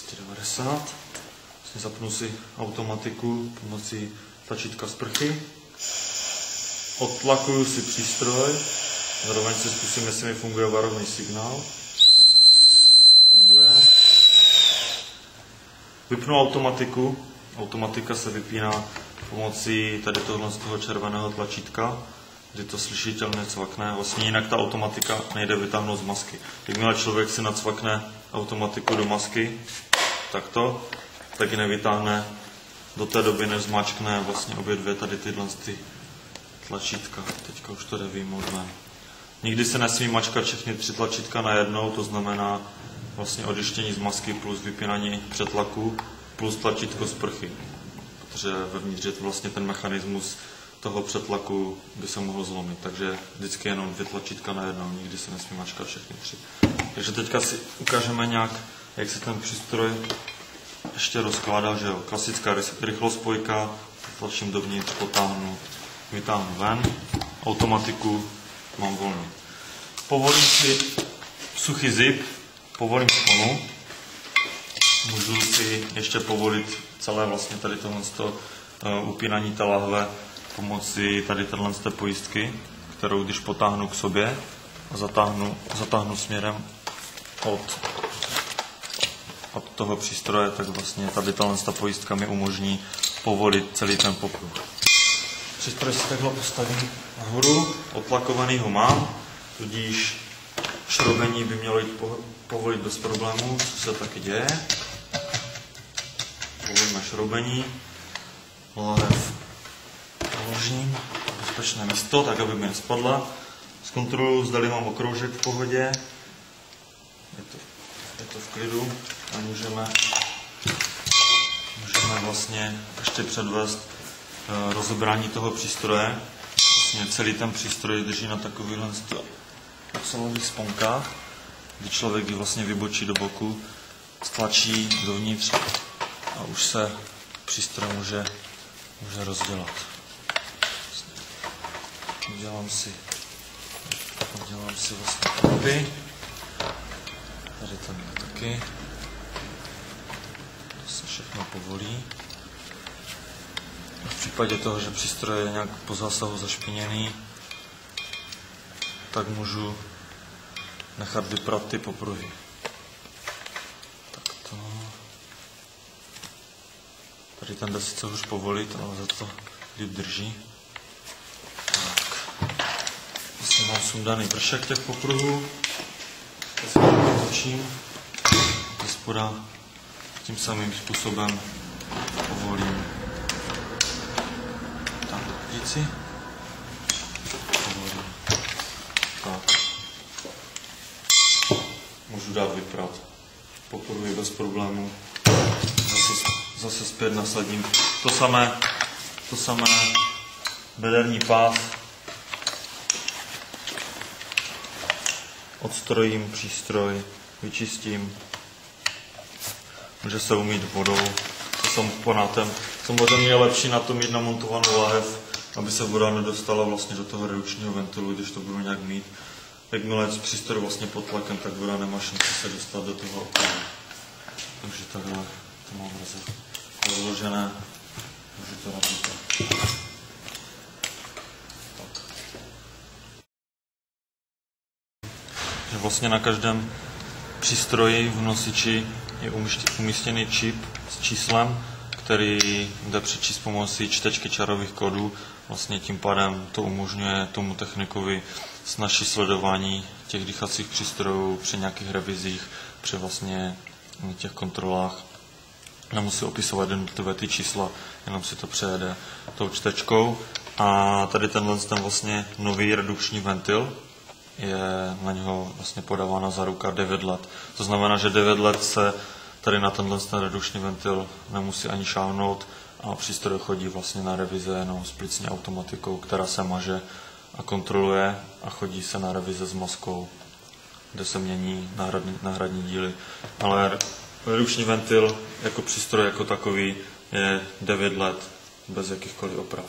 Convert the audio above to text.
290. Vlastně zapnu si automatiku pomocí tlačítka sprchy. Odtlakuju si přístroj. Zároveň si zkusím, jestli mi funguje varovný signál. Funguje. Vypnu automatiku. Automatika se vypíná pomocí tady tohle z toho červeného tlačítka, kdy to slyšitelně cvakne. Vlastně jinak ta automatika nejde vytáhnout z masky. Jakmile člověk si nacvakne automatiku do masky, tak ji nevytáhne do té doby, než zmáčkne vlastně obě dvě tady tyhle tlačítka. Teďka už to jde vyjmout ven. Nikdy se nesmí mačkat všechny 3 tlačítka najednou, to znamená vlastně odjištění z masky plus vypínání přetlaku plus tlačítko sprchy. Protože vevnitř je vlastně ten mechanismus toho přetlaku by se mohl zlomit. Takže vždycky jenom 2 tlačítka najednou, nikdy se nesmí mačkat všechny 3. Takže teďka si ukážeme nějak, jak se ten přístroj ještě rozkládá, že jo. Klasická rychlospojka, tlačím dovnitř, potáhnu, vytáhnu ven, automatiku mám volnou. Povolím si suchý zip, povolím sponu, můžu si ještě povolit celé vlastně tady tohle upínání té lahve pomocí tady této pojistky, kterou když potáhnu k sobě a zatáhnu směrem od toho přístroje, tak vlastně tady ta pojistka mi umožní povolit celý ten popruh. Přístroj si takhle postavím nahoru, odtlakovaný ho mám, tudíž šroubení by mělo jít povolit bez problémů, co se taky děje. Povolíme šroubení, láhev položím na bezpečné místo, tak aby mi nespadla. Zkontroluji, zdali mám okroužek v pohodě. Je to v klidu a můžeme vlastně ještě předvést rozebrání toho přístroje. Vlastně celý ten přístroj drží na takovýchhle ocelových sponkách, kdy člověk ji vlastně vybočí do boku, stlačí dovnitř a už se přístroj může rozdělat. Udělám si vlastně kopy. Tady ten taky. To se všechno povolí. V případě toho, že přístroj je nějak po zásahu zašpiněný, tak můžu nechat vyprat ty popruhy. Takto. Tady ten jde sice už povolit, ale za to líp drží. Tak. Vlastně mám sundaný vršek těch popruhů. Teď si to otočím. Ze spoda tím samým způsobem povolím. Tam díci. Povolím. Tak. Můžu dát vyprat. Popruhy bez problémů. Zase zpět nasadím. To samé bederní pás. Odstrojím přístroj, vyčistím. Může se umýt vodou, se samponátem. Samozřejmě je lepší na to mít namontovanou láhev, aby se voda nedostala vlastně do toho redukčního ventilu, když to budu nějak mít. Jakmile je přístroj vlastně pod tlakem, tak voda nemá šanci se dostat do toho okolí. Takže takhle to mám rozložené, můžu to například. Vlastně na každém přístroji v nosiči je umístěný čip s číslem, který jde přečíst pomocí čtečky čarových kódů. Vlastně tím pádem to umožňuje tomu technikovi snazší sledování těch dýchacích přístrojů při nějakých revizích, při vlastně těch kontrolách. Nemusí opisovat jednotlivé ty čísla, jenom si to přejede tou čtečkou. A tady tenhle vlastně nový redukční ventil, je na něho vlastně podávána záruka 9 let. To znamená, že 9 let se tady na ten redukční ventil nemusí ani šáhnout a přístroj chodí vlastně na revize jenom s plicní automatikou, která se maže a kontroluje a chodí se na revize s maskou, kde se mění náhradní díly. Ale redukční ventil jako přístroj jako takový je 9 let bez jakýchkoliv oprav.